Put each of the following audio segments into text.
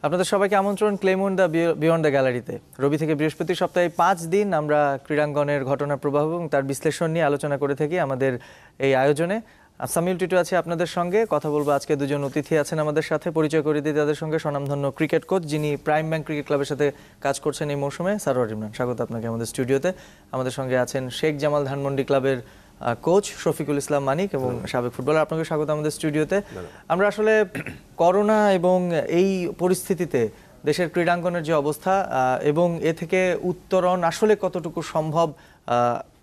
আপনাদের সবাইকে আমন্ত্রণ ক্লেমন দ্য বিয়ন্ড দ্য গ্যালারিতে। রবি থেকে বৃহস্পতি সপ্তাহে 5 দিন আমরা ক্রীড়াঙ্গনের ঘটনা প্রবাহ এবং তার বিশ্লেষণ নিয়ে আলোচনা করে থাকি আমাদের এই আয়োজনে। সামিউল টিটু আছে আপনাদের সঙ্গে, কথা বলবো আজকে দুজন অতিথি আছেন আমাদের সাথে। পরিচয় করে দিই তাদের সঙ্গে। স্বনামধন্য ক্রিকেট কোচ যিনি প্রাইম ব্যাংক ক্রিকেট ক্লাবের সাথে কাজ করছেন এই মৌসুমে, সারোয়ার ইমরান, স্বাগত আপনাকে আমাদের স্টুডিওতে। আমাদের সঙ্গে আছেন শেখ জামাল ধানমন্ডি ক্লাবের কোচ শফিকুল ইসলাম মানিক এবং সাবেক ফুটবলার, আপনাকে স্বাগত আমাদের স্টুডিওতে। আমরা আসলে করোনা এবং এই পরিস্থিতিতে দেশের ক্রীড়াঙ্গনের যে অবস্থা এবং এ থেকে উত্তরণ আসলে কতটুকু সম্ভব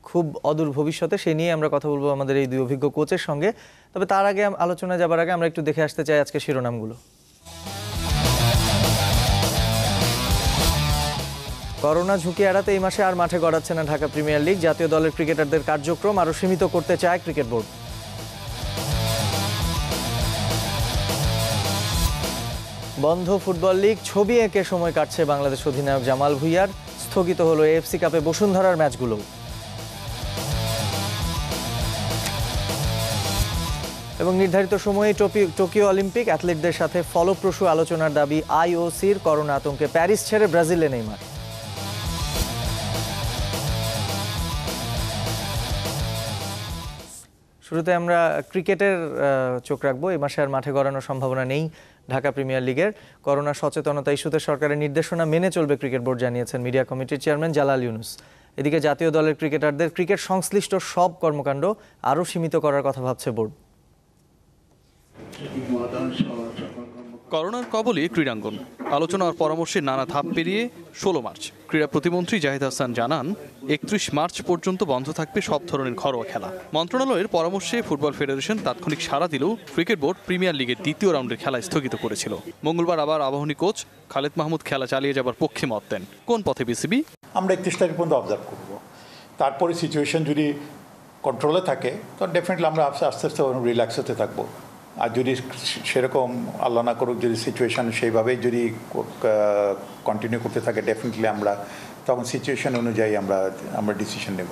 খুব অদূর ভবিষ্যতে, সে নিয়ে আমরা কথা বলবো আমাদের এই দুই অভিজ্ঞ কোচের সঙ্গে। তবে তার আগে আলোচনায় যাবার আগে আমরা একটু দেখে আসতে চাই আজকে শিরোনামগুলো। করোনা ঝুঁকি এড়াতে এই মাসে আর মাঠে গড়াচ্ছে না ঢাকা প্রিমিয়ার লিগ। জাতীয় দলের ক্রিকেটারদের কার্যক্রম আরও সীমিত করতে চায় ক্রিকেট বোর্ড। বন্ধ ফুটবল লিগ, ছবি এঁকে সময় কাটছে বাংলাদেশ অধিনায়ক জামাল ভুঁইয়ার। স্থগিত হলো এএফসি কাপে বসুন্ধরার ম্যাচগুলো। এবং নির্ধারিত সময়ে টোকিও অলিম্পিক, অ্যাথলিটদের সাথে ফলপ্রসূ আলোচনার দাবি আইওসির। করোনা আতঙ্কে প্যারিস ছেড়ে ব্রাজিলে নেইমার। শুরুতে আমরা ক্রিকেটের চোখ রাখবো। এই মাসে আর মাঠে গড়ানোর সম্ভাবনা নেই ঢাকা প্রিমিয়ার লিগের। করোনা সচেতনতা ইস্যুতে সরকারের নির্দেশনা মেনে চলবে ক্রিকেট বোর্ড, জানিয়েছেন মিডিয়া কমিটির চেয়ারম্যান জালাল ইউনুস। এদিকে জাতীয় দলের ক্রিকেটারদের ক্রিকেট সংশ্লিষ্ট সব কর্মকাণ্ড আরও সীমিত করার কথা ভাবছে বোর্ড। করোনার কবলে ক্রীড়াঙ্গন, আলোচনার পরামর্শে নানা ধাপ পেরিয়ে 16 মার্চ। ক্রীড়া প্রতিমন্ত্রী জাহিদ হাসান জানান 31 মার্চ পর্যন্ত বন্ধ থাকবে সব ধরনের ঘরোয়া খেলা। মন্ত্রণালয়ের পরামর্শে ফুটবল ফেডারেশন তাৎক্ষণিক সাড়া দিলেও ক্রিকেট বোর্ড প্রিমিয়ার লিগের দ্বিতীয় রাউন্ডের খেলা স্থগিত করেছিল। মঙ্গলবার আবার আবাহনী কোচ খালেদ মাহমুদ খেলা চালিয়ে যাবার পক্ষে মত দেন। কোন পথে বিসিবি? আমরা 31 তারিখ পর্যন্ত অবজার্ভ করব, তারপরে সিচুয়েশন যদি কন্ট্রোলে থাকে তো ডেফিনেটলি আমরা আস্তে আস্তে রিল্যাক্স হতে থাকবো। আর যদি সেরকম আল্লাহ না করুক যদি সিচুয়েশান সেইভাবেই যদি কন্টিনিউ করতে থাকে, ডেফিনেটলি আমরা তখন সিচুয়েশান অনুযায়ী আমরা ডিসিশন নেব।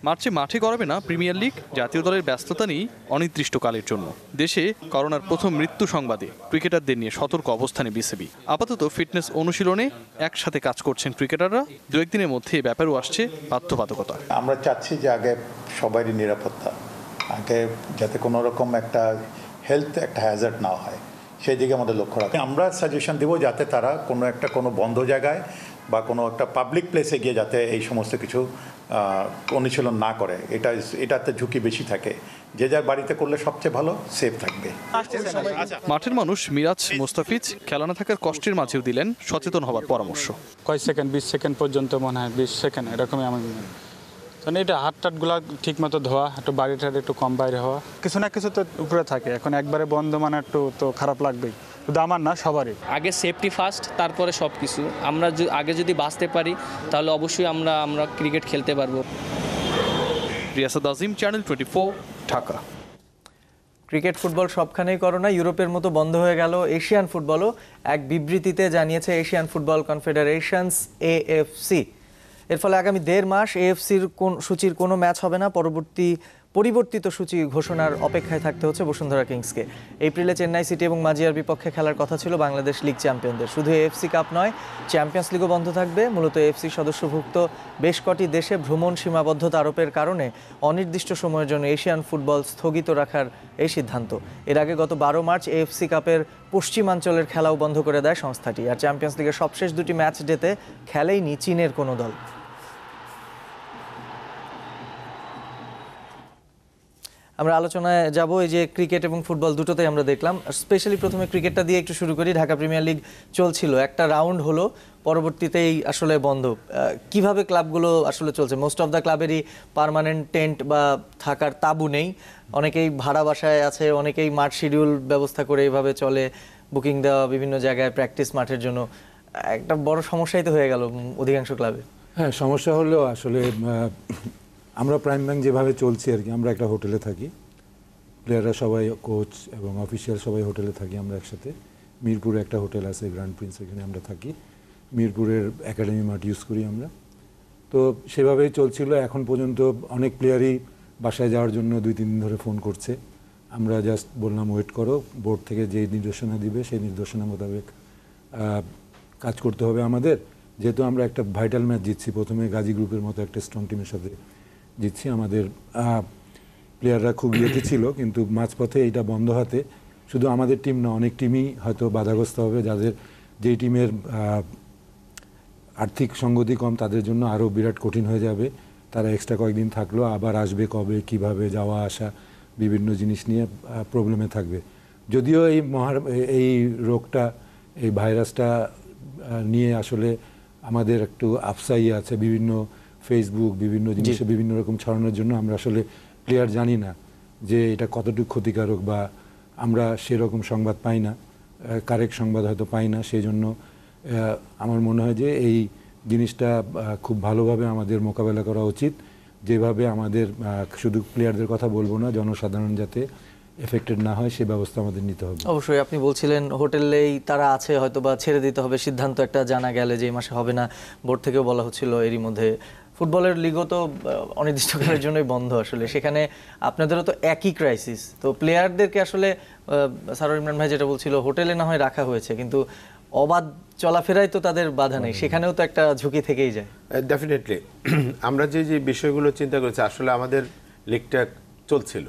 মার্চে মাঠে গড়াবে না প্রিমিয়ার লিগ। জাতীয় দলের ব্যস্ততা নেই অনির্দিষ্টকালের জন্য। দেশে করোনার প্রথম মৃত্যু সংবাদে ক্রিকেটারদের নিয়ে সতর্ক অবস্থানে বিসিবি। আপাতত ফিটনেস অনুশীলনে একসাথে কাজ করছেন ক্রিকেটাররা। দু একদিনের মধ্যে এ ব্যাপারও আসছে বাধ্যবাধকতা। আমরা চাচ্ছি যে আগে সবারই নিরাপত্তা, আগে যাতে কোনো রকম একটা হেলথ একটা হ্যাজার্ড না হয় সেই দিকে আমাদের লক্ষ্য রাখি। আমরা সাজেশন দেবো যাতে তারা কোনো বন্ধ জায়গায় বা কোনো একটা পাবলিক প্লেসে গিয়ে যাতে এই সমস্ত কিছু অনুশীলন না করে। এটাতে ঝুঁকি বেশি থাকে। যে যার বাড়িতে করলে সবচেয়ে ভালো, সেফ থাকবে। মাঠের মানুষ মিরাজ মোস্তাফিজ খেলা না থাকার কষ্টের মাঝেও দিলেন সচেতন হওয়ার পরামর্শ। কয় সেকেন্ড, 20 সেকেন্ড পর্যন্ত মনে হয়, 20 সেকেন্ড এরকমই আমার মনে হয়। মানে এটা হাত টাটগুলো ঠিক মতো ধোয়া, একটু বাড়ি টাড়ি একটু কম বাইরে হওয়া, কিছু না কিছু তো উপরে থাকে। এখন একবারে বন্ধ মানে একটু তো খারাপ লাগবেই, শুধু আমার না সবারই। আগে সেফটি ফার্স্ট, তারপরে সব কিছু। আমরা আগে যদি বাঁচতে পারি তাহলে অবশ্যই আমরা ক্রিকেট খেলতে পারবো। Riasad Azim, channel 24, Dhaka. Cricket football সবখানেই করোনা, ইউরোপের মতো বন্ধ হয়ে গেল এশিয়ান ফুটবলও। এক বিবৃতিতে জানিয়েছে এশিয়ান ফুটবল কনফেডারেশনস এএফসি। এর ফলে আগামী 1.5 মাস এএফসির সূচির কোনো ম্যাচ হবে না। পরিবর্তিত সূচি ঘোষণার অপেক্ষায় থাকতে হচ্ছে বসুন্ধরা কিংসকে। এপ্রিলে চেন্নাই সিটি এবং মাজিয়ার বিপক্ষে খেলার কথা ছিল বাংলাদেশ লিগ চ্যাম্পিয়নদের। শুধু এএফসি কাপ নয়, চ্যাম্পিয়ন্স লিগও বন্ধ থাকবে। মূলত এএফসি সদস্যভুক্ত বেশ কটি দেশে ভ্রমণ সীমাবদ্ধতা আরোপের কারণে অনির্দিষ্ট সময়ের জন্য এশিয়ান ফুটবল স্থগিত রাখার এই সিদ্ধান্ত। এর আগে গত 12 মার্চ এএফসি কাপের পশ্চিমাঞ্চলের খেলাও বন্ধ করে দেয় সংস্থাটি। আর চ্যাম্পিয়ন্স লিগের সবশেষ 2টি ম্যাচ ডেতে খেলেইনি চীনের কোনো দল। আমরা আলোচনায় যাব। এই যে ক্রিকেট এবং ফুটবল দুটোতেই আমরা দেখলাম। স্পেশালি প্রথমে ক্রিকেটটা দিয়ে একটু শুরু করি। ঢাকা প্রিমিয়ার লিগ চলছিল, একটা রাউন্ড হলো, পরবর্তীতেই আসলে বন্ধ। কিভাবে ক্লাবগুলো আসলে চলছে? মোস্ট অফ দ্য ক্লাবেরই পার্মানেন্ট টেন্ট বা থাকার তাঁবু নেই, অনেকেই ভাড়া বাসায় আছে, অনেকেই মাঠ শিডিউল ব্যবস্থা করে এইভাবে চলে, বুকিং দেওয়া বিভিন্ন জায়গায় প্র্যাকটিস মাঠের জন্য। একটা বড় সমস্যাই তো হয়ে গেল অধিকাংশ ক্লাবে। হ্যাঁ, সমস্যা হলেও আসলে আমরা প্রাইম ব্যাংক যেভাবে চলছি আর কি, আমরা একটা হোটেলে থাকি, প্লেয়াররা সবাই, কোচ এবং অফিসিয়াল সবাই হোটেলে থাকি আমরা একসাথে। মিরপুরে একটা হোটেল আছে গ্র্যান্ড প্রিন্স, এখানে আমরা থাকি। মিরপুরের একাডেমি মাঠ ইউজ করি আমরা। তো সেভাবেই চলছিল। এখন পর্যন্ত অনেক প্লেয়ারই বাসায় যাওয়ার জন্য 2-3 দিন ধরে ফোন করছে। আমরা জাস্ট বললাম ওয়েট করো, বোর্ড থেকে যেই নির্দেশনা দিবে সেই নির্দেশনা মোতাবেক কাজ করতে হবে আমাদের। যেহেতু আমরা একটা ভাইটাল ম্যাচ জিতছি, প্রথমে গাজী গ্রুপের মতো একটা স্ট্রং টিমের সাথে জিতছি, আমাদের প্লেয়াররা খুব ইয়েতে ছিল, কিন্তু মাঝপথে এইটা বন্ধ হাতে শুধু আমাদের টিম না, অনেক টিমই হয়তো বাধাগ্রস্ত হবে, যাদের যেই টিমের আর্থিক সঙ্গতি কম তাদের জন্য আরও বিরাট কঠিন হয়ে যাবে। তারা এক্সট্রা কয়েকদিন থাকলো, আবার আসবে কবে, কিভাবে যাওয়া আসা, বিভিন্ন জিনিস নিয়ে প্রবলেমে থাকবে। যদিও এই রোগটা, এই ভাইরাসটা নিয়ে আসলে আমাদের একটু আফসাই আছে, বিভিন্ন ফেসবুক বিভিন্ন জিনিসে বিভিন্ন রকম ছড়ানোর জন্য আমরা আসলে ক্লিয়ার জানি না যে এটা কতটুকু ক্ষতিকারক, বা আমরা সেরকম সংবাদ পাই না, কারেক্ট সংবাদ হয়তো পাই না। সেই জন্য আমার মনে হয় যে এই জিনিসটা খুব ভালোভাবে আমাদের মোকাবেলা করা উচিত। যেভাবে আমাদের শুধু প্লেয়ারদের কথা বলবো না, জনসাধারণ যাতে এফেক্টেড না হয় সে ব্যবস্থা আমাদের নিতে হবে। অবশ্যই আপনি বলছিলেন হোটেলেই তারা আছে, হয়তো বা ছেড়ে দিতে হবে, সিদ্ধান্ত একটা জানা গেলে যে এই মাসে হবে না, বোর্ড থেকেও বলা হচ্ছিল। এরই মধ্যে ফুটবলের লিগও তো অনির্দিষ্টকালের জন্যই বন্ধ, আসলে সেখানে আপনাদেরও তো একই ক্রাইসিস। তো প্লেয়ারদেরকে আসলে সারোয়ার ইমরান ভাই যেটা বলছিল, হোটেলে না হয় রাখা হয়েছে, কিন্তু অবাধ চলাফেরায় তো তাদের বাধা নেই, সেখানেও তো একটা ঝুঁকি থেকেই যায়। ডেফিনেটলি আমরা যে বিষয়গুলো চিন্তা করেছি, আসলে আমাদের লিগটা চলছিল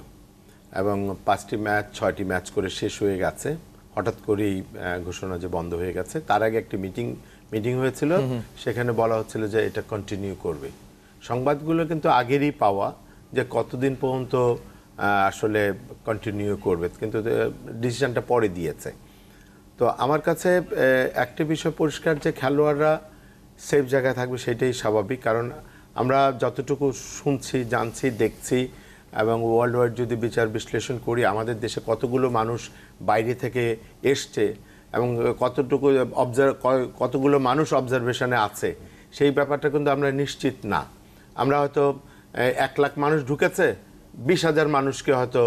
এবং 5টি ম্যাচ 6টি ম্যাচ করে শেষ হয়ে গেছে। হঠাৎ করেই ঘোষণা যে বন্ধ হয়ে গেছে। তার আগে একটি মিটিং হয়েছিল, সেখানে বলা হচ্ছিল যে এটা কন্টিনিউ করবে। সংবাদগুলো কিন্তু আগেরই পাওয়া যে কতদিন পর্যন্ত আসলে কন্টিনিউ করবে, কিন্তু ডিসিশনটা পরে দিয়েছে। তো আমার কাছে একটা বিষয় পরিষ্কার যে খেলোয়াড়রা সেফ জায়গায় থাকবে, সেটাই স্বাভাবিক। কারণ আমরা যতটুকু শুনছি, জানছি, দেখছি এবং ওয়ার্ল্ড ওয়াইড যদি বিচার বিশ্লেষণ করি, আমাদের দেশে কতগুলো মানুষ বাইরে থেকে এসছে এবং কতগুলো মানুষ অবজারভেশনে আছে, সেই ব্যাপারটা কিন্তু আমরা নিশ্চিত না। আমরা হয়তো 1 লাখ মানুষ ঢুকেছে, 20,000 মানুষকে হয়তো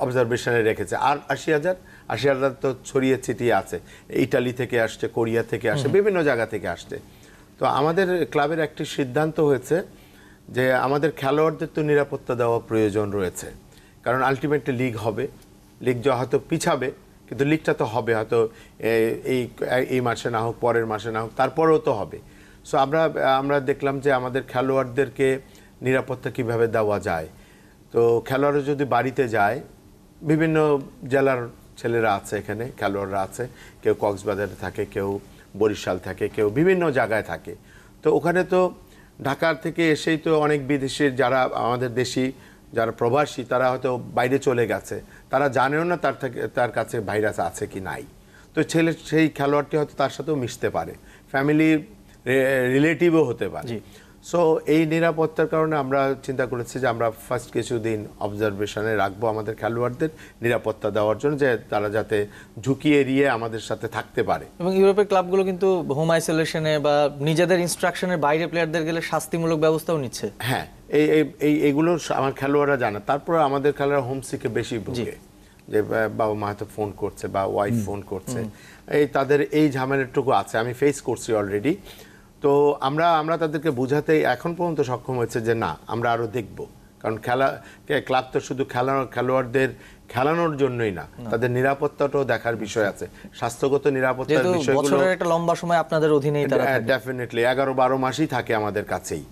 অবজারভেশনে রেখেছে, আর 80,000 তো ছড়িয়ে ছিটিয়ে আছে। ইটালি থেকে আসছে, কোরিয়া থেকে আসছে, বিভিন্ন জায়গা থেকে আসছে। তো আমাদের ক্লাবের একটি সিদ্ধান্ত হয়েছে যে আমাদের খেলোয়াড়দের তো নিরাপত্তা দেওয়া প্রয়োজন রয়েছে, কারণ আলটিমেটলি লিগ হবে, লিগ হয়তো পিছাবে, কিন্তু লিগটা তো হবে, হয়তো এই মাসে না হোক, পরের মাসে না হোক, তারপরেও তো হবে। সো আমরা দেখলাম যে আমাদের খেলোয়াড়দেরকে নিরাপত্তা কিভাবে দেওয়া যায়। তো খেলোয়াড়রা যদি বাড়িতে যায়, বিভিন্ন জেলার ছেলেরা আছে এখানে, খেলোয়াড়রা আছে, কেউ কক্সবাজারে থাকে, কেউ বরিশাল থাকে, কেউ বিভিন্ন জায়গায় থাকে। তো ওখানে তো ঢাকার থেকে এসেই তো অনেক বিদেশির, যারা আমাদের দেশি, যারা প্রবাসী, তারা হয়তো বাইরে চলে গেছে, তারা জানেও না তার কাছে ভাইরাস আছে কি নাই। তো সেই খেলোয়াড়টি হয়তো তার সাথেও মিশতে পারে, ফ্যামিলির রিলেটিভও হতে পারে। সো এই নিরাপত্তার কারণে আমরা চিন্তা করেছি যে আমরা ফার্স্ট কিছুদিন অবজারভেশনে রাখবো আমাদের খেলোয়াড়দের, নিরাপত্তা দেওয়ার জন্য, যে তারা যাতে ঝুঁকি এড়িয়ে আমাদের সাথে থাকতে পারে। এবং ইউরোপের ক্লাবগুলো কিন্তু হোম আইসোলেশনে বা নিজেদের ইনস্ট্রাকশনের বাইরে প্লেয়ারদের গেলে শাস্তিমূলক ব্যবস্থাও নিচ্ছে। হ্যাঁ, এইগুলো আমার খেলোয়াড়রা জানে। তারপরে আমাদের খেলোয়াড়রা হোমসিকে বেশি ভুগে, যে বাবা মা হয়তো ফোন করছে বা ওয়াইফ ফোন করছে, তাদের এই ঝামেলাটুকু আছে, আমি ফেস করছি অলরেডি। তো আমরা তাদেরকে বোঝাতে এখন পর্যন্ত সক্ষম হয়েছে যে না, আমরা আরো দেখব, কারণ ক্লাব তো শুধু খেলোয়াড়দের খেলানোর জন্যই না, তাদের নিরাপত্তাটাও দেখার বিষয় আছে, স্বাস্থ্যগত নিরাপত্তার বিষয়গুলো। বছরের একটা লম্বা সময় আপনাদের অধীনেই তারা থাকে। ডেফিনেটলি 11-12 মাসই থাকে আমাদের কাছেই,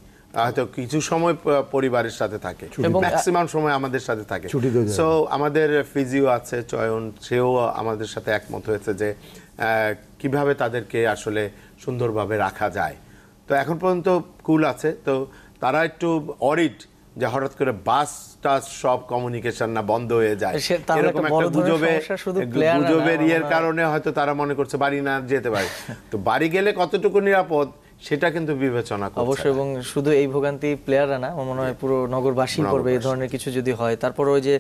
হয়তো কিছু সময় পরিবারের সাথে থাকে, ম্যাক্সিমাম সময় আমাদের সাথে থাকে। সো আমাদের ফিজিও আছে চয়ন, সেও আমাদের সাথে একমত হয়েছে যে কিভাবে তাদেরকে আসলে সুন্দরভাবে রাখা যায়। তো এখন পর্যন্ত কুল আছে। তো তারা একটু অরিড যে হঠাৎ করে বাস টাস সব কমিউনিকেশন না বন্ধ হয়ে যায়, এরকম একটা গুজবের ইয়ের কারণে হয়তো তারা মনে করছে বাড়ি না যেতে পারে। তো বাড়ি গেলে কতটুকু নিরাপদ সেটা কিন্তু বিবেচনা করছে অবশ্যই। এবং শুধু এই ভোগান্তি প্লেয়াররা না, আমার মনে হয় পুরো নগরবাসী পড়বে এই ধরনের কিছু যদি হয়। তারপর ওই যে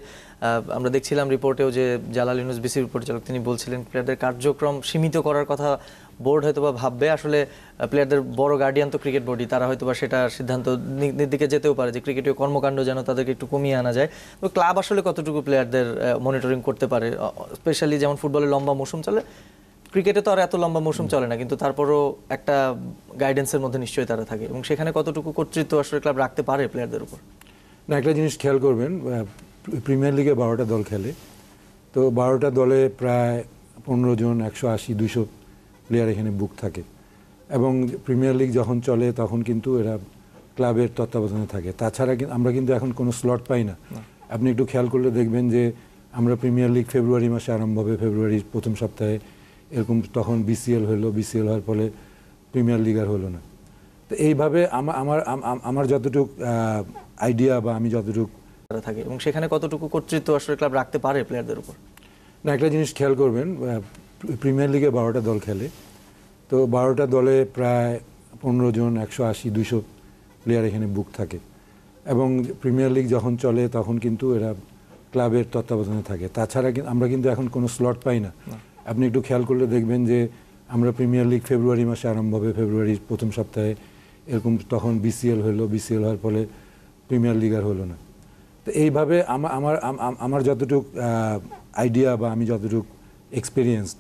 আমরা দেখছিলাম রিপোর্টেও যে জালাল ইউনুস বিসিবি পরিচালক, তিনি বলছিলেন প্লেয়ারদের কার্যক্রম সীমিত করার কথা বোর্ড হয়তো বা ভাববে। আসলে প্লেয়ারদের বড় গার্ডিয়ান তো ক্রিকেট বোর্ডই, তারা হয়তো বা সেটা সিদ্ধান্ত দিকে যেতেও পারে যে ক্রিকেটীয় কর্মকাণ্ড যেন তাদেরকে একটু কমিয়ে আনা যায়। তো ক্লাব আসলে কতটুকু প্লেয়ারদের মনিটরিং করতে পারে, স্পেশালি যেমন ফুটবলে লম্বা মৌসুম চলে, ক্রিকেটে তো আর এত লম্বা মৌসুম চলে না, কিন্তু তারপরও একটা গাইডেন্সের মধ্যে নিশ্চয়ই তারা থাকে, এবং সেখানে কতটুকু কর্তৃত্ব আসলে ক্লাব রাখতে পারে প্লেয়ারদের উপর। না, একটা জিনিস খেয়াল করবেন, প্রিমিয়ার লিগে 12টা দল খেলে, তো 12টা দলে প্রায় 15 জন, 180-200 প্লেয়ার এখানে বুক থাকে এবং প্রিমিয়ার লিগ যখন চলে তখন কিন্তু এরা ক্লাবের তত্ত্বাবধানে থাকে। তাছাড়া আমরা কিন্তু এখন কোনো স্লট পাই না। আপনি একটু খেয়াল করলে দেখবেন যে আমরা প্রিমিয়ার লিগ ফেব্রুয়ারি মাসে আরম্ভ হবে, ফেব্রুয়ারির প্রথম সপ্তাহে এরকম, তখন বিসিএল হলো, বিসিএল হওয়ার ফলে প্রিমিয়ার লিগ আর হলো না। তো এইভাবে আমার যতটুকু আইডিয়া বা আমি যতটুকু থাকে এবং সেখানে কতটুকু কর্তৃত্ব আসলে ক্লাব রাখতে পারে প্লেয়ারদের উপর? না, একটা জিনিস খেয়াল করবেন, প্রিমিয়ার লিগে 12টা দল খেলে, তো 12টা দলে প্রায় 15 জন, 180-200 প্লেয়ার এখানে বুক থাকে এবং প্রিমিয়ার লিগ যখন চলে তখন কিন্তু এরা ক্লাবের তত্ত্বাবধানে থাকে। তাছাড়া আমরা কিন্তু এখন কোনো স্লট পাই না। আপনি একটু খেয়াল করলে দেখবেন যে আমরা প্রিমিয়ার লিগ ফেব্রুয়ারি মাসে আরম্ভ হবে, ফেব্রুয়ারির প্রথম সপ্তাহে এরকম, তখন বিসিএল হলো, বিসিএল হওয়ার ফলে প্রিমিয়ার লিগ আর হলো না। তো এইভাবে আমার যতটুকু আইডিয়া বা আমি যতটুকু এক্সপিরিয়েন্সড,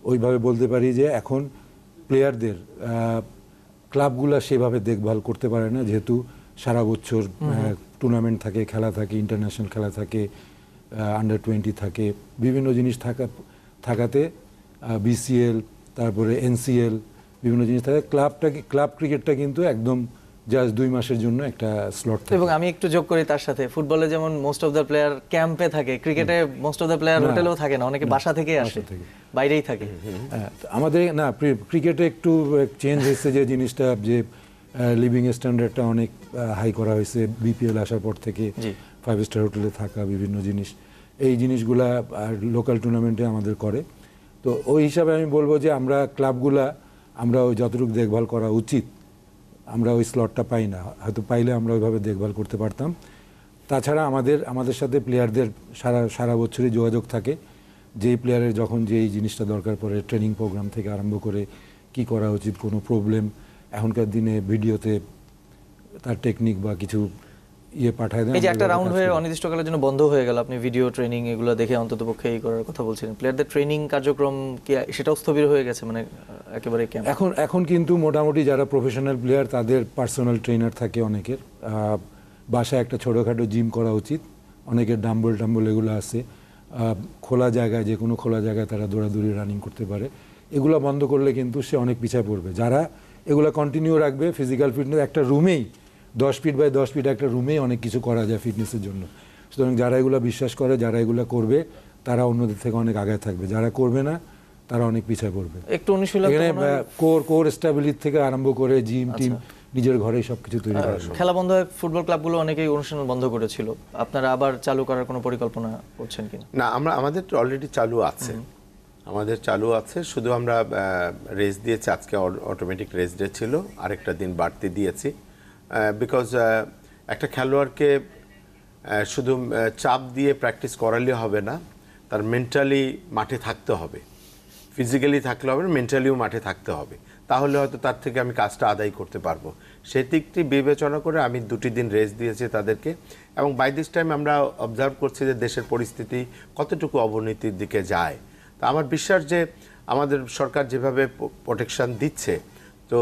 ওইভাবে বলতে পারি যে এখন প্লেয়ারদের ক্লাবগুলো সেভাবে দেখভাল করতে পারে না, যেহেতু সারা বছর টুর্নামেন্ট থাকে, খেলা থাকে, ইন্টারন্যাশনাল খেলা থাকে, আন্ডার 20 থাকে, বিভিন্ন জিনিস থাকাতে বিসিএল, তারপরে এনসিএল, বিভিন্ন জিনিস থাকে। ক্লাব ক্রিকেটটা কিন্তু একদম জাস্ট 2 মাসের জন্য একটা স্লট থাকে। এবং আমি একটু যোগ করি তার সাথে, ফুটবলে যেমন মোস্ট অফ দ্য প্লেয়ার ক্যাম্পে থাকে, ক্রিকেটে মোস্ট অফ দ্য প্লেয়ার হোটেলেও থাকে না, অনেকে বাসা থেকে আসে, বাইরেই থাকে। আমাদের না, ক্রিকেটে একটু চেঞ্জ হয়েছে যে জিনিসটা, যে লিভিং স্ট্যান্ডার্ডটা অনেক হাই করা হয়েছে বিপিএল আসার পর থেকে। 5 স্টার হোটেলে থাকা, বিভিন্ন জিনিস, এই জিনিসগুলা লোকাল টুর্নামেন্টে আমাদের করে। তো ওই হিসাবে আমি বলবো যে আমরা ক্লাবগুলা আমরা ওই যতটুকু দেখভাল করা উচিত, আমরা ওই স্লটটা পাই না। হয়তো পাইলে আমরা ওইভাবে দেখভাল করতে পারতাম। তাছাড়া আমাদের সাথে প্লেয়ারদের সারা বছরই যোগাযোগ থাকে। যেই প্লেয়ারের যখন যেই জিনিসটা দরকার পড়ে, ট্রেনিং প্রোগ্রাম থেকে আরম্ভ করে কি করা উচিত, কোনো প্রবলেম, এখনকার দিনে ভিডিওতে তার টেকনিক বা কিছু পাঠায় দেন। এই যে একটা রাউন্ড হয়ে অনির্দিষ্টকালের জন্য বন্ধ হয়ে গেল, আপনি ভিডিও ট্রেনিং এগুলো দেখে অন্ততপক্ষে এই করার কথা বলছিলেন, প্লেয়ারদের ট্রেনিং কার্যক্রম কি সেটাও স্থবির হয়ে গেছে, মানে একেবারে ক্যাম্প? এখন কিন্তু মোটামুটি যারা প্রফেশনাল প্লেয়ার তাদের পার্সোনাল ট্রেনার থাকে অনেকের। বাসায় একটা ছোটোখাটো জিম করা উচিত, অনেকের ডাম্বল এগুলো আছে, খোলা জায়গায়, যে কোনো খোলা জায়গায় তারা দৌড়াদৌড়ি রানিং করতে পারে। এগুলো বন্ধ করলে কিন্তু সে অনেক পিছিয়ে পড়বে। যারা এগুলো কন্টিনিউ রাখবে, ফিজিক্যাল ফিটনেস, একটা রুমেই 10 ফিট বাই 10 ফিট একটা রুমেই অনেক কিছু করা যায় ফিটনেসের জন্য। সুতরাং যারা এগুলো বিশ্বাস করে, যারা এগুলো করবে, তারা অন্যদের থেকে অনেক আগে থাকবে। যারা করবে না তারা অনেক পিছিয়ে পড়বে। একটু অনুশীলন, এখানে কোর স্ট্যাবিলিটি থেকে আরম্ভ করে জিম টিম নিজের ঘরেই সবকিছু তৈরি করা। খেলা বন্ধ হয়, ফুটবল ক্লাবগুলো অনেকেই অনুশীলন বন্ধ করেছিল, আপনারা আবার চালু করার কোনো পরিকল্পনা করছেন কিনা? না, আমাদের অলরেডি চালু আছে, শুধু আমরা রেস দিয়েছি, আজকে অটোমেটিক রেস ডে ছিল, আরেকটা দিন বাড়তি দিয়েছি। বিকজ একটা খেলোয়াড়কে শুধু চাপ দিয়ে প্র্যাকটিস করালে হবে না, তার মেন্টালি মাঠে থাকতে হবে, ফিজিক্যালি থাকলে হবে না, মেন্টালিও মাঠে থাকতে হবে, তাহলে হয়তো তার থেকে আমি কাজটা আদায় করতে পারবো। সেই দিকটি বিবেচনা করে আমি 2 দিন রেস্ট দিয়েছি তাদেরকে। এবং বাই দিস টাইম আমরা অবজার্ভ করছি যে দেশের পরিস্থিতি কতটুকু অবনতির দিকে যায়। তা আমার বিশ্বাস যে আমাদের সরকার যেভাবে প্রোটেকশন দিচ্ছে, তো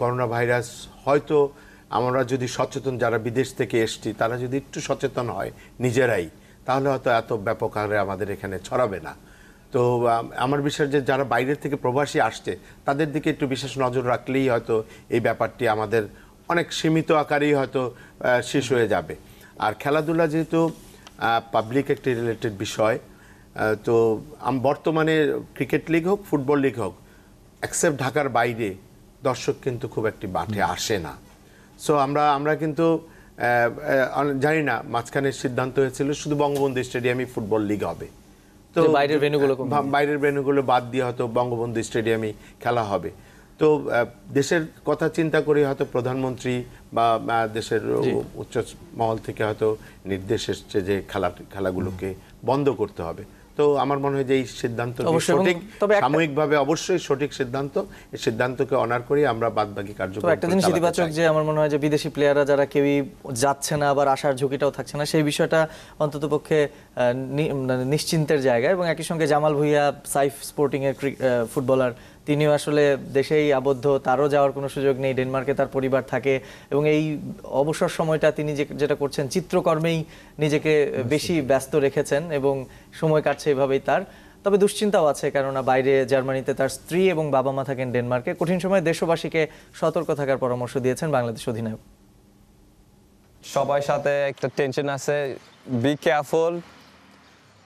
করোনা ভাইরাস হয়তো আমরা যদি সচেতন, যারা বিদেশ থেকে এসছি তারা যদি একটু সচেতন হয় নিজেরাই, তাহলে হয়তো এত ব্যাপক হারে আমাদের এখানে ছড়াবে না। তো আমার বিশ্বাস যে যারা বাইরের থেকে প্রবাসী আসছে তাদের দিকে একটু বিশেষ নজর রাখলেই হয়তো এই ব্যাপারটি আমাদের অনেক সীমিত আকারেই হয়তো শেষ হয়ে যাবে। আর খেলাধুলা যেহেতু পাবলিক একটি রিলেটেড বিষয়, তো বর্তমানে ক্রিকেট লিগ হোক, ফুটবল লিগ হোক, এক্সেপ্ট ঢাকার বাইরে দর্শক কিন্তু খুব একটি মাঠে আসে না। সো আমরা কিন্তু জানি না, মাঝখানে সিদ্ধান্ত হয়েছিল শুধু বঙ্গবন্ধু স্টেডিয়ামে ফুটবল লিগ হবে, তো বাইরের ভেন্যুগুলো বাদ দিয়ে হয়তো বঙ্গবন্ধু স্টেডিয়ামে খেলা হবে। তো দেশের কথা চিন্তা করে হয়তো প্রধানমন্ত্রী বা দেশের উচ্চ মহল থেকে হয়তো নির্দেশ এসছে যে খেলাগুলোকে বন্ধ করতে হবে। তো আমার মনে হয় যে এই সিদ্ধান্ত সঠিক, সাময়িকভাবে অবশ্যই সঠিক সিদ্ধান্ত, এই সিদ্ধান্তকে অনার করি আমরা বাদবাকি কার্যক্রম। একটা জিনিস ইতিবাচক যে আমার মনে হয় যে বিদেশি প্লেয়াররা যারা কেউই যাচ্ছে না, আবার আসার ঝুঁকিটাও থাকছে না, সেই বিষয়টা অন্ততপক্ষে নিশ্চিন্তের জায়গা। এবং একই সঙ্গে জামাল ভুঁইয়া, সাইফ স্পোর্টিং এর ফুটবলার, তিনিও আসলে দেশেই আবদ্ধ, তারও যাওয়ার কোনো সুযোগ নেই, ডেনমার্কে তার পরিবার থাকে এবং এই অবসর সময়টা তিনি যেটা করছেন চিত্রকর্মেই নিজেকে বেশি ব্যস্ত রেখেছেন এবং সময় কাটছে এভাবেই তার। তবে দুশ্চিন্তাও আছে, কেননা বাইরে জার্মানিতে তার স্ত্রী এবং বাবা মা থাকেন ডেনমার্কে। কঠিন সময়ে দেশবাসীকে সতর্ক থাকার পরামর্শ দিয়েছেন বাংলাদেশ অধিনায়ক। সবার সাথে একটা টেনশন আছে, be careful,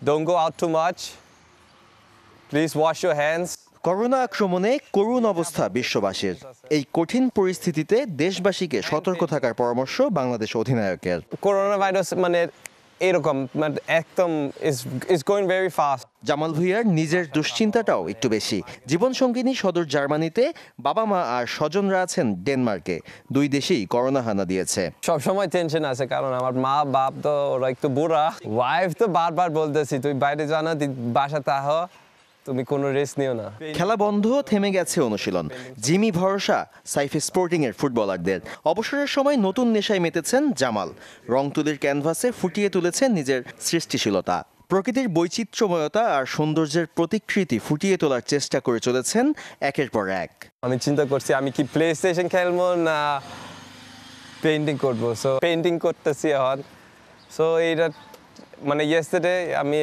don't go out too much, please wash your hands. Corona আক্রমণে করুণ অবস্থা বিশ্ববাসীর। এই কঠিন পরিস্থিতিতে দেশবাসীকে সতর্ক থাকার পরামর্শ বাংলাদেশ অধিনায়কের। করোনা ভাইরাস মানে এরকম মানে একদম is going very fast. Jamal ভুঁইয়ার নিজের দুশ্চিন্তাটাও একটু বেশি। জীবনসঙ্গিনী সদর জার্মানিতে, বাবা মা আর স্বজনরা আছেন ডেনমার্কে। দুই দেশেই করোনা হানা দিয়েছে। সবসময় টেনশন আছে, কারণ আমার মা বাপ তো ওরা একটু বুড়া। ওয়াইফ তো বারবার বলতেছি তুই বাইরে জানা, বাসা তাহ, তুমি কোনো রেস্ট নিও না। খেলা বন্ধ, থেমে গেছে অনুশীলন। জিমি ভরসা সাইফ স্পোর্টিং এর ফুটবলারদের। অবসরের সময় নতুন নেশায় মেতেছেন জামাল। রং তুলির ক্যানভাসে ফুটিয়ে তুলেছেন নিজের সৃষ্টিশীলতা। প্রকৃতির বৈচিত্র্যময়তা আর সৌন্দর্যের প্রতিকৃতি ফুটিয়ে তোলার চেষ্টা করে চলেছেন একের পর এক। আমি চিন্তা করছি আমি কি প্লে স্টেশন খেলবো না পেইন্টিং করবো। সো পেইন্টিং করতেছি এখন। সো এইটা মানে ইয়েস্টারডে আমি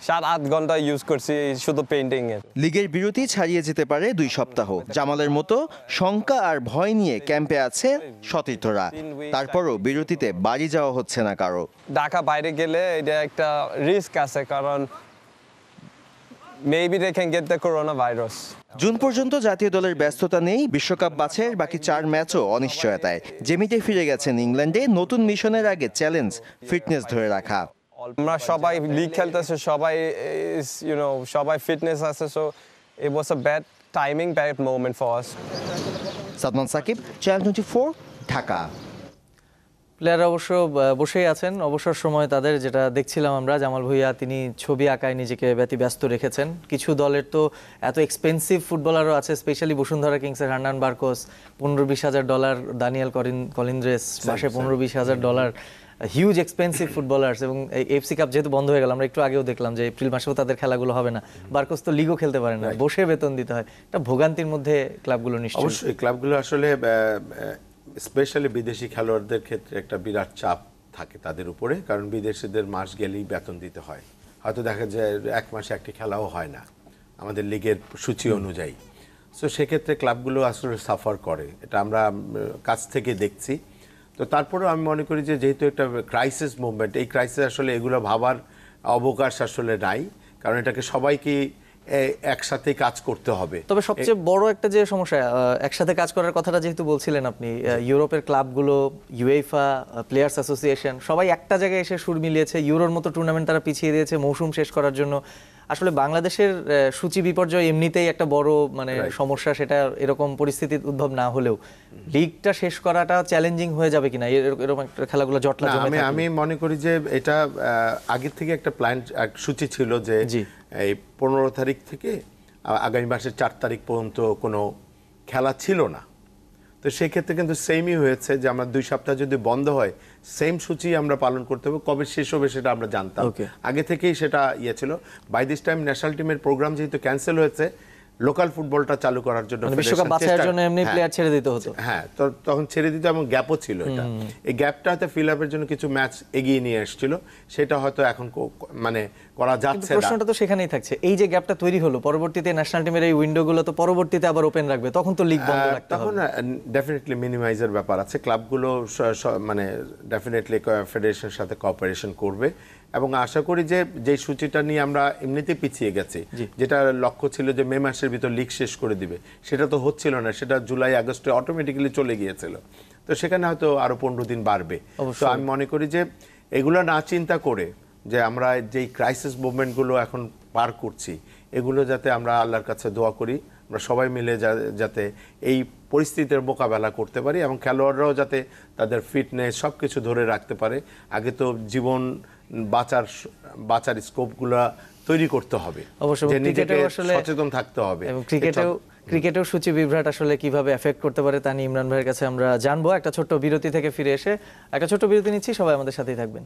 7-8 ঘন্টা ইউজ করছি শুধু পেইন্টিং এর। লিগের বিরতি ছাড়িয়ে যেতে পারে 2 সপ্তাহ। জামালের মতো শঙ্কা আর ভয় নিয়ে ক্যাম্পে আছে সতীর্থরা। তারপরও বিরতিতে বাড়ি যাওয়া হচ্ছে না কারো। ঢাকা বাইরে গেলে এটা একটা রিস্ক আছে, কারণ maybe they can get the corona virus. June পর্যন্ত জাতীয় দলের ব্যস্ততা নেই। বিশ্বকাপ বাছাইয়ের বাকি 4 ম্যাচও অনিশ্চয়তায়। জেমিতে ফিরে গেছেন ইংল্যান্ডে। নতুন মিশনের আগে চ্যালেঞ্জ ফিটনেস ধরে রাখা। আমরা সবাই লিগ খেলতেছে, সবাই সবাই ফিটনেস আছে। So it was a bad timing, bad moment for us. Sadman Sakib, channel 24, Dhaka. প্লেয়াররা অবশ্য বসেই আছেন অবসর সময় তাদের, যেটা দেখছিলাম আমরা। জামাল ভুঁইয়া তিনি ছবি আঁকায় নিজেকে ব্যতিব্যস্ত রেখেছেন। কিছু দলের তো এত এক্সপেন্সিভ ফুটবলারও আছে, স্পেশালি বসুন্ধরা কিংসের হার্নান বার্কোস, $15-20 দানিয়েল কলিন্দ্রেস, মাসে $15-20 হিউজ এক্সপেন্সিভ ফুটবলার্স। এবং এই এফসি কাপ যেহেতু বন্ধ হয়ে গেল, আমরা একটু আগেও দেখলাম যে এপ্রিল মাসেও তাদের খেলাগুলো হবে না। বার্কোস তো লিগও খেলতে পারে না, বসে বেতন দিতে হয়। এটা ভোগান্তির মধ্যে ক্লাবগুলো নিশ্চয়ই। অবশ্যই ক্লাবগুলো আসলে স্পেশালি বিদেশি খেলোয়াড়দের ক্ষেত্রে একটা বিরাট চাপ থাকে তাদের উপরে, কারণ বিদেশিদের মাস গেলেই বেতন দিতে হয়। হয়তো দেখা যায় 1 মাসে একটি খেলাও হয় না আমাদের লিগের সূচি অনুযায়ী। সো সেক্ষেত্রে ক্লাবগুলো আসলে সাফার করে, এটা আমরা কাছ থেকে দেখছি। তো তারপরেও আমি মনে করি যে যেহেতু একটা ক্রাইসিস মুভমেন্ট, এই ক্রাইসিস আসলে এগুলো ভাবার অবকাশ আসলে নাই, কারণ এটাকে সবাইকে একসাথে কাজ করতে হবে। তবে সবচেয়ে বড় একটা যে সমস্যা, একসাথে কাজ করার কথাটা যেহেতু বলছিলেন আপনি, ইউরোপের ক্লাবগুলো, ইউএফা, প্লেয়ার্স অ্যাসোসিয়েশন সবাই একটা জায়গায় এসে সুর মিলিয়েছে। ইউরোর মতো টুর্নামেন্ট তারা পিছিয়ে দিয়েছে মৌসুম শেষ করার জন্য। আসলে বাংলাদেশের সূচি বিপর্যয় এমনিতেই একটা বড় মানে সমস্যা, সেটা এরকম পরিস্থিতির উদ্ভব না হলেও লিগটা শেষ করাটা চ্যালেঞ্জিং হয়ে যাবে কিনা এরকম একটা খেলাগুলো জটলা জমে থাকে। আমি মনে করি যে এটা আগে থেকে একটা প্ল্যান সূচি ছিল যে এই 15 তারিখ থেকে আগামী মাসের 4 তারিখ পর্যন্ত কোনো খেলা ছিল না। তো সেক্ষেত্রে কিন্তু সেমই হয়েছে যে আমরা 2 সপ্তাহ যদি বন্ধ হয়, সেম সূচি আমরা পালন করতে হবে। কবে শেষ হবে সেটা আমরা জানতাম, আগে থেকেই সেটা ছিল। বাই দিস টাইম ন্যাশনাল টিমের প্রোগ্রাম যেহেতু ক্যান্সেল হয়েছে, লোকাল ফুটবলটা চালু করার জন্য বিশ্বকাপ বাছাইয়ের জন্য এমনি প্লেয়ার ছেড়ে দিতে হতো। হ্যাঁ, তো তখন ছেড়ে দিতে এবং গ্যাপও ছিল। এটা এই গ্যাপটা হয়তো ফিল আপের জন্য কিছু ম্যাচ এগিয়ে নিয়ে এসেছিল, সেটা হয়তো এখন মানে করা যাচ্ছে না। প্রশ্নটা তো সেখানেই থাকছে, এই যে গ্যাপটা তৈরি হলো, পরবর্তীতে ন্যাশনাল টিমের এই উইন্ডোগুলো তো পরবর্তীতে আবার ওপেন রাখবে, তখন তো লিগ বন্ধ রাখতে হবে। তখন ডেফিনেটলি মিনিমাইজের ব্যাপার আছে। ক্লাবগুলো মানে ডেফিনেটলি ফেডারেশনের সাথে কোঅপারেশন করবে এবং আশা করি যে যে সূচিটা নিয়ে আমরা এমনিতে পিছিয়ে গেছি, যেটা লক্ষ্য ছিল যে মে মাসের ভিতর লিগ শেষ করে দিবে, সেটা তো হচ্ছিল না, সেটা জুলাই আগস্টে অটোমেটিক্যালি চলে গিয়েছিল। তো সেখানে হয়তো আরো 15 দিন বাড়বে। তো আমি মনে করি যে এগুলো না চিন্তা করে যে আমরা যেই ক্রাইসিস মুভমেন্টগুলো এখন পার করছি, এগুলো যাতে আমরা আল্লাহর কাছে দোয়া করি, আমরা সবাই মিলে যাতে এই পরিস্থিতির মোকাবেলা করতে পারি এবং খেলোয়াড়রাও যাতে তাদের ফিটনেস সব কিছু ধরে রাখতে পারে। আগে তো জীবন বাঁচার স্কোপগুলো তৈরি করতে হবে, যে নিজেকে সচেতন থাকতে হবে। এবং ক্রিকেটেও সূচি বিভ্রাট আসলে কিভাবে এফেক্ট করতে পারে তা নিয়ে ইমরান ভাইয়ের কাছে আমরা জানবো। একটা ছোট্ট বিরতি থেকে ফিরে এসে একটা ছোট্ট বিরতি নিচ্ছি, সবাই আমাদের সাথেই থাকবেন।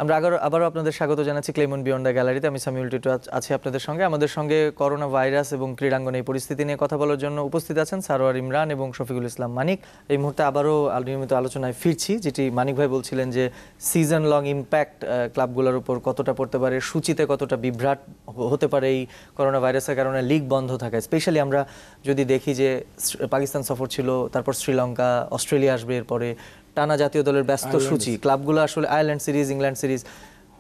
আমরা আবারও আপনাদের স্বাগত জানাচ্ছি ক্লেমন বিয়ন্ড দ্য গ্যালারিতে। আমি সামিউল টিটু আছি আপনাদের সঙ্গে। আমাদের সঙ্গে করোনা ভাইরাস এবং ক্রীড়াঙ্গনে এই পরিস্থিতি নিয়ে কথা বলার জন্য উপস্থিত আছেন সারোয়ার ইমরান এবং শফিকুল ইসলাম মানিক। এই মুহূর্তে আবারও নিয়মিত আলোচনায় ফিরছি, যেটি মানিক ভাই বলছিলেন যে সিজন লং ইম্প্যাক্ট ক্লাবগুলোর উপর কতটা পড়তে পারে, সূচিতে কতটা বিভ্রাট হতে পারে এই করোনা ভাইরাসের কারণে লিগ বন্ধ থাকায়। স্পেশালি আমরা যদি দেখি যে পাকিস্তান সফর ছিল, তারপর শ্রীলঙ্কা, অস্ট্রেলিয়া আসবে, এরপরে টানা জাতীয় দলের ব্যস্ত সূচি। ক্লাবগুলো আসলে আয়ারল্যান্ড সিরিজ, ইংল্যান্ড সিরিজ,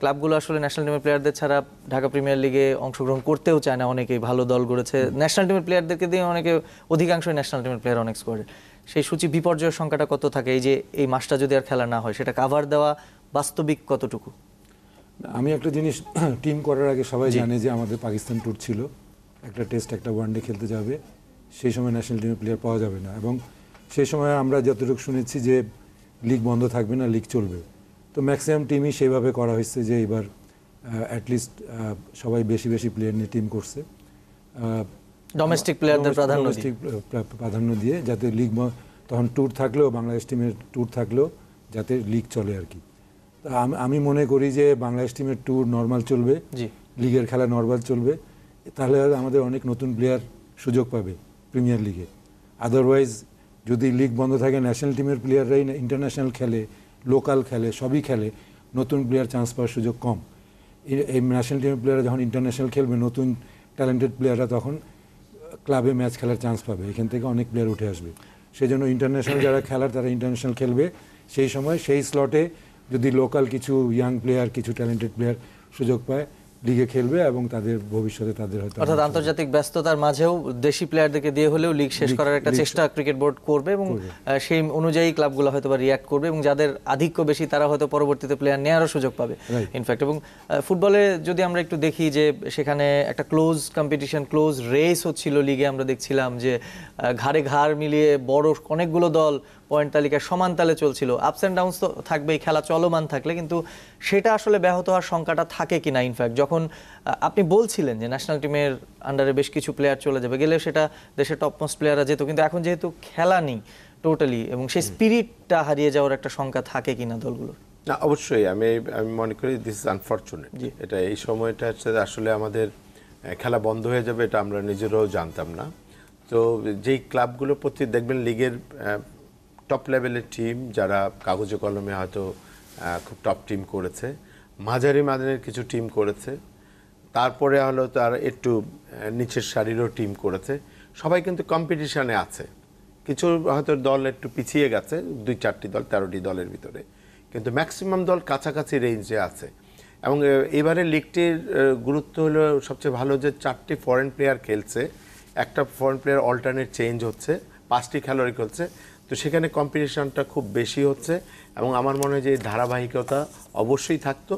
ক্লাবগুলো আসলে ন্যাশনাল টিমের প্লেয়ারদের ছাড়া ঢাকা প্রিমিয়ার লিগে অংশগ্রহণ করতেও চায় না। অনেকেই ভালো দল গড়েছে, ন্যাশনাল টিমের প্লেয়ারদেরকে দিয়ে অনেকে, অধিকাংশই ন্যাশনাল টিমের প্লেয়ার অনেক স্কোয়াডে। সেই সূচি বিপর্যয়ের সংখ্যাটা কত থাকে, এই যে এই মাসটা যদি আর খেলা না হয়, সেটা কাভার দেওয়া বাস্তবিক কতটুকু? আমি একটা জিনিস, টিম করার আগে সবাই জানে যে আমাদের পাকিস্তান ট্যুর ছিল, একটা টেস্ট, একটা ওয়ানডে খেলতে যাবে, সেই সময় ন্যাশনাল টিমের প্লেয়ার পাওয়া যাবে না। এবং সেই সময় আমরা যতটুকু শুনেছি যে লিগ বন্ধ থাকবে না, লিগ চলবে। তো ম্যাক্সিমাম টিমই সেইভাবে করা হয়েছে যে এবার অ্যাটলিস্ট সবাই বেশি বেশি প্লেয়ার নিয়ে টিম করছে, ডোমেস্টিক প্লেয়ারদের প্রাধান্য দিয়ে, যাতে লিগ তখন ট্যুর থাকলেও, বাংলাদেশ টিমের ট্যুর থাকলেও যাতে লিগ চলে আর কি। আমি মনে করি যে বাংলাদেশ টিমের ট্যুর নর্মাল চলবে, লিগের খেলা নর্মাল চলবে, তাহলে আমাদের অনেক নতুন প্লেয়ার সুযোগ পাবে প্রিমিয়ার লিগে। আদারওয়াইজ যদি লিগ বন্ধ থাকে, ন্যাশনাল টিমের প্লেয়াররাই ইন্টারন্যাশনাল খেলে, লোকাল খেলে, সবই খেলে, নতুন প্লেয়ার চান্স পাওয়ার সুযোগ কম। এই ন্যাশনাল টিমের প্লেয়াররা যখন ইন্টারন্যাশনাল খেলবে, নতুন ট্যালেন্টেড প্লেয়াররা তখন ক্লাবে ম্যাচ খেলার চান্স পাবে, এখান থেকে অনেক প্লেয়ার উঠে আসবে। সেই জন্য ইন্টারন্যাশনাল যারা খেলার তারা ইন্টারন্যাশনাল খেলবে, সেই সময় সেই স্লটে যদি লোকাল কিছু ইয়াং প্লেয়ার, কিছু ট্যালেন্টেড প্লেয়ার সুযোগ পায়, লিগে খেলবে এবং তাদের ভবিষ্যতে তাদের হয়তো, অর্থাৎ আন্তর্জাতিক ব্যস্ততার মাঝেও দেশি প্লেয়ারদেরকে দিয়ে হলেও লিগ শেষ করার একটা চেষ্টা ক্রিকেট বোর্ড করবে এবং সেই অনুযায়ী ক্লাবগুলো হয়তো বা রিঅ্যাক্ট করবে এবং যাদের আধিক্য বেশি তারা হয়তো পরবর্তীতে প্লেয়ার নেওয়ারও সুযোগ পাবে ইনফ্যাক্ট। এবং ফুটবলে যদি আমরা একটু দেখি যে সেখানে একটা ক্লোজ কম্পিটিশন, ক্লোজ রেস হচ্ছিল লিগে। আমরা দেখছিলাম যে ঘাড়ে ঘাড় মিলিয়ে বড় অনেকগুলো দল পয়েন্ট তালিকায় সমান তালে চলছিল। আপস অ্যান্ড ডাউনস তো থাকবেই খেলা চলমান থাকলে, কিন্তু সেটা আসলে ব্যাহত হওয়ার সংখ্যাটা থাকে কিনা। ইনফ্যাক্ট যখন আপনি বলছিলেন যে ন্যাশনাল টিমের আন্ডারে বেশ কিছু প্লেয়ার চলে যাবে, গেলে সেটা দেশের টপমোস্ট প্লেয়াররা যেত, কিন্তু এখন যেহেতু খেলা নেই টোটালি, এবং সেই স্পিরিটটা হারিয়ে যাওয়ার একটা সংখ্যা থাকে কিনা দলগুলোর? না, অবশ্যই। আমি মনে করি দিস ইজ আনফরচুনেট। এটা এই সময়টা আসলে আমাদের খেলা বন্ধ হয়ে যাবে, এটা আমরা নিজেরাও জানতাম না। তো যেই ক্লাবগুলো প্রতি দেখবেন লিগের টপ লেভেলের টিম, যারা কাগজে কলমে হয়তো খুব টপ টিম করেছে, মাঝারি মানের কিছু টিম করেছে, তারপরে হলো তার একটু নিচের সারিরও টিম করেছে, সবাই কিন্তু কম্পিটিশানে আছে। কিছু হয়তো দল একটু পিছিয়ে গেছে, 2-4টি দল 13টি দলের ভিতরে, কিন্তু ম্যাক্সিমাম দল কাছাকাছি রেঞ্জে আছে। এবং এবারে লিগটির গুরুত্ব হলো সবচেয়ে ভালো যে 4টি ফরেন প্লেয়ার খেলছে, একটা ফরেন প্লেয়ার অল্টারনেট চেঞ্জ হচ্ছে, 5টি খেলোয়াড়ই খেলছে। তো সেখানে কম্পিটিশনটা খুব বেশি হচ্ছে এবং আমার মনে হয় যে ধারাবাহিকতা অবশ্যই থাকতো,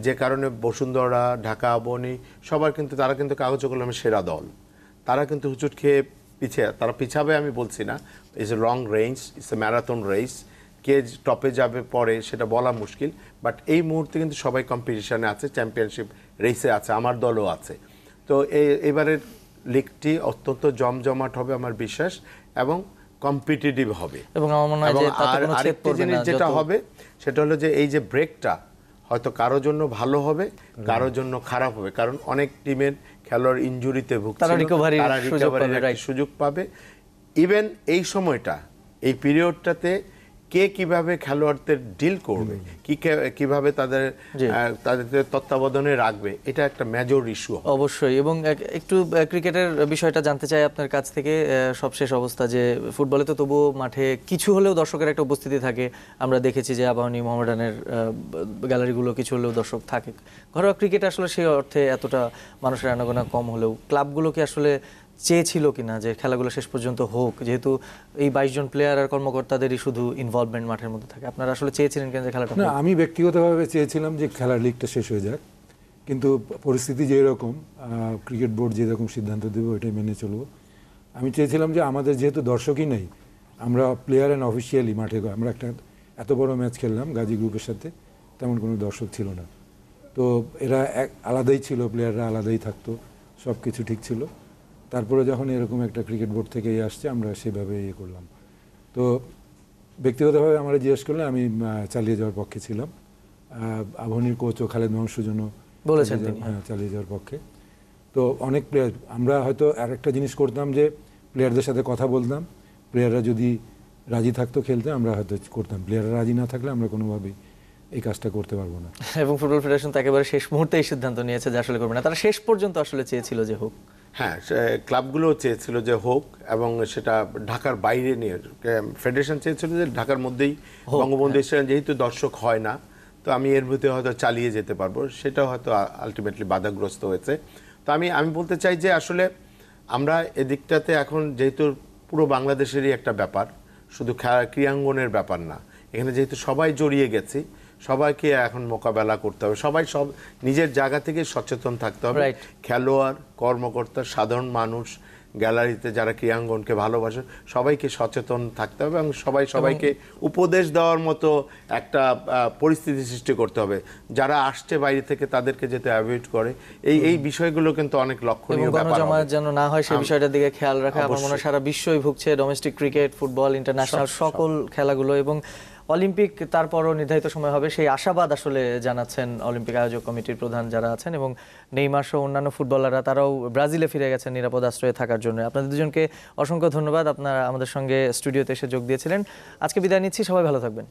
যে কারণে বসুন্ধরা, ঢাকা আবাহনী সবার কিন্তু, তারা কিন্তু কাগজে কলমে সেরা দল, তারা কিন্তু হুচুট খেয়ে তারা পিছাবে আমি বলছি না। It's a long range, it's a marathon race, কে টপে যাবে পরে সেটা বলা মুশকিল। বাট এই মুহূর্তে কিন্তু সবাই কম্পিটিশানে আছে, চ্যাম্পিয়নশিপ রেসে আছে, আমার দলও আছে। তো এবারের লিগটি অত্যন্ত জমজমাট হবে আমার বিশ্বাস, এবং কম্পিটিটিভ হবে। এবং আমার মনে হয় যে আরেকটি জিনিস যেটা হবে সেটা হলো যে এই যে ব্রেকটা হয়তো কারোর জন্য ভালো হবে, কারোর জন্য খারাপ হবে, কারণ অনেক টিমের খেলোয়াড় ইনজুরিতে ভুগছে, তারা রিকভারির সুযোগ পাবে। ইভেন এই সময়টা, এই পিরিয়ডটাতে কে কিভাবে খেলোয়াড়দের ডিল করবে, কিভাবে তাদের তত্ত্বাবধানে রাখবে, এটা একটা মেজর ইস্যু অবশ্যই। এবং একটু ক্রিকেটের বিষয়টা জানতে চাই আপনার কাছ থেকে। সবশেষ অবস্থা যে ফুটবলে তো তবুও মাঠে কিছু হলেও দর্শকের একটা উপস্থিতি থাকে। আমরা দেখেছি যে আবাহনী, মোহামেডানের গ্যালারিগুলো কিছু হলেও দর্শক থাকে। ঘরোয়া ক্রিকেট আসলে সেই অর্থে এতটা মানুষের আনাগোনা কম হলেও ক্লাবগুলো কি আসলে চেয়েছিল কিনা যে খেলাগুলো শেষ পর্যন্ত হোক, যেহেতু এই 22 জন প্লেয়ার আর কর্মকর্তাদেরই শুধু ইনভলভমেন্ট মাঠের মধ্যে থাকে? আপনারা আসলে চেয়েছিলেন কিনা যে খেলাটা? না, আমি ব্যক্তিগতভাবে চেয়েছিলাম যে খেলার লিগটা শেষ হয়ে যাক, কিন্তু পরিস্থিতি যেরকম, ক্রিকেট বোর্ড যেরকম সিদ্ধান্ত দেবে ওইটাই মেনে চলবো। আমি চেয়েছিলাম যে আমাদের যেহেতু দর্শকই নেই, আমরা প্লেয়ার অ্যান্ড অফিসিয়ালি মাঠে, আমরা একটা এত বড় ম্যাচ খেললাম গাজী গ্রুপের সাথে, তেমন কোনো দর্শক ছিল না। তো এরা আলাদাই ছিল, প্লেয়াররা আলাদাই থাকতো, সব কিছু ঠিক ছিল। তারপরে যখন এরকম একটা ক্রিকেট বোর্ড থেকে আসছে, আমরা সেভাবে করলাম। তো ব্যক্তিগতভাবে আমরা জিজ্ঞেস করলে আমি চালিয়ে যাওয়ার পক্ষে ছিলাম, আবহনীর কোচও খালেদ মোহাম্মদ সুজনও বলেছেন তিনি। হ্যাঁ, চালিয়ে যাওয়ার পক্ষে। তো অনেক প্লেয়ার, আমরা হয়তো আরেকটা জিনিস করতাম যে প্লেয়ারদের সাথে কথা বলতাম, প্লেয়াররা যদি রাজি থাকতো খেলতে আমরা হয়তো করতাম, প্লেয়াররা রাজি না থাকলে আমরা কোনোভাবেই এই কাজটা করতে পারবো না। এবং ফুটবল ফেডারেশন তো একেবারে শেষ মুহূর্তে এই সিদ্ধান্ত নিয়েছে যে আসলে করবে না, তারা শেষ পর্যন্ত আসলে চেয়েছিল যে হোক। হ্যাঁ, ক্লাবগুলো চেয়েছিল যে হোক, এবং সেটা ঢাকার বাইরে নিয়ে, ফেডারেশন চেয়েছিল যে ঢাকার মধ্যেই বঙ্গবন্ধু স্টেডিয়াম, যেহেতু দর্শক হয় না, তো আমি এর ভিতরে হয়তো চালিয়ে যেতে পারবো, সেটাও হয়তো আলটিমেটলি বাধাগ্রস্ত হয়েছে। তো আমি বলতে চাই যে আসলে আমরা এদিকটাতে এখন যেহেতু পুরো বাংলাদেশেরই একটা ব্যাপার, শুধু ক্রীড়াঙ্গনের ব্যাপার না, এখানে যেহেতু সবাই জড়িয়ে গেছি, সবাইকে এখন মোকাবেলা করতে হবে, সবাই সব নিজের জায়গা থেকে সচেতন থাকতে হবে। খেলোয়াড়, কর্মকর্তা, সাধারণ মানুষ, গ্যালারিতে যারা ক্রীড়াঙ্গনকে ভালোবাসে, সবাইকে সচেতন থাকতে হবে এবং সবাইকে উপদেশ দেওয়ার মতো একটা পরিস্থিতি সৃষ্টি করতে হবে। যারা আসছে বাইরে থেকে তাদেরকে যাতে অ্যাভয়েড করে, এই বিষয়গুলো কিন্তু অনেক লক্ষণীয় ব্যাপার। গণজমায়েত যেন না হয় সেই বিষয়টার দিকে খেয়াল রাখা। আমার মনে হয় সারা বিশ্বই ভুগছে, ডোমেস্টিক ক্রিকেট, ফুটবল, ইন্টারন্যাশনাল সকল খেলাগুলো, এবং অলিম্পিক তারপরও নির্ধারিত সময় হবে সেই আশাবাদ আসলে জানাচ্ছেন অলিম্পিক আয়োজক কমিটির প্রধান যারা আছেন, এবং নেইমার সহ অন্যান্য ফুটবলাররা তারাও ব্রাজিলে ফিরে গেছেন নিরাপদ আশ্রয়ে থাকার জন্য। আপনাদের দুজনকে অসংখ্য ধন্যবাদ, আপনারা আমাদের সঙ্গে স্টুডিওতে এসে যোগ দিয়েছিলেন। আজকে বিদায় নিচ্ছি, সবাই ভালো থাকবেন।